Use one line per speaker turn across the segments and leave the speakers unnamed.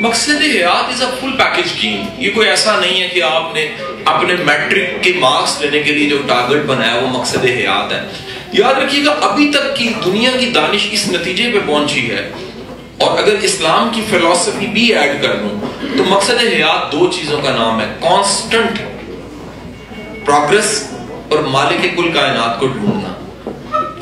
مقصد حیات از اے فل package game. یہ کوئی ایسا نہیں ہے کہ آپ نے اپنے میٹرک کے مارکس لینے کے لیے جو ٹارگٹ بنایا وہ مقصد حیات ہے. یاد رکھیے گا ابھی تک کی دنیا کی دانش اس نتیجے پہ پہنچی ہے، اور اگر اسلام کی فلسفی بھی ایڈ کر دوں تو مقصد حیات دو چیزوں کا نام ہے: کانسٹنٹ پروگریس اور مالک کل کائنات کو ڈھونڈنا.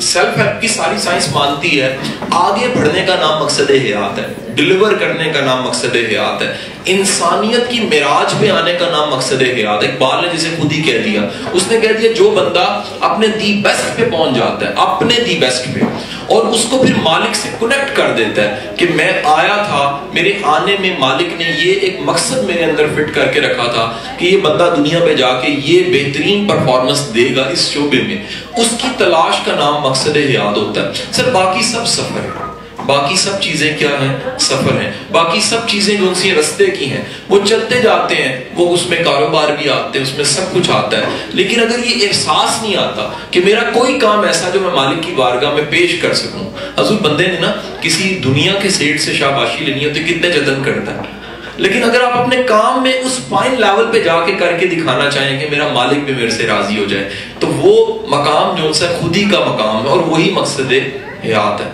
سیلف ہیلپ کی ساری سائنس مانتی ہے آگے بڑھنے کا نام مقصد حیات ہے، ڈیلیور کرنے کا نام مقصد حیات ہے، انسانیت کی معراج پہ آنے کا نام مقصد حیات ہے. اقبال نے جسے خود ہی کہہ دیا، اس نے کہہ دیا جو بندہ اپنے دی بیسٹ پہ پہنچ جاتا ہے، اپنے دی بیسٹ پہ، اور اس کو پھر مالک سے کنیکٹ کر دیتا ہے کہ میں آیا تھا، میرے آنے میں مالک نے یہ ایک مقصد میرے اندر فٹ کر کے رکھا تھا کہ یہ بندہ دنیا پہ جا کے یہ بہترین پرفارمنس دے گا اس شعبے میں، اس کی تلاش کا نام مقصد حیات ہوتا ہے. سر باقی سب سفر ہے، باقی سب چیزیں کیا ہیں؟ سفر ہیں. باقی سب چیزیں جو ان سے رستے کی ہیں وہ چلتے جاتے ہیں، وہ اس میں کاروبار بھی آتے ہیں، اس میں سب کچھ آتا ہے. لیکن اگر یہ احساس نہیں آتا کہ میرا کوئی کام ایسا جو میں مالک کی بارگاہ میں پیش کر سکوں. حضور بندے نے نا کسی دنیا کے سیٹ سے شاباشی لینی ہوتی کتنے جتن کرتا ہے، لیکن اگر آپ اپنے کام میں اس فائن لیول پہ جا کے کر کے دکھانا چاہیں کہ میرا مالک بھی میرے سے راضی ہو جائے، تو وہ مقام جو ان سے خود ہی کا مقام ہے اور وہی مقصد حیات ہے.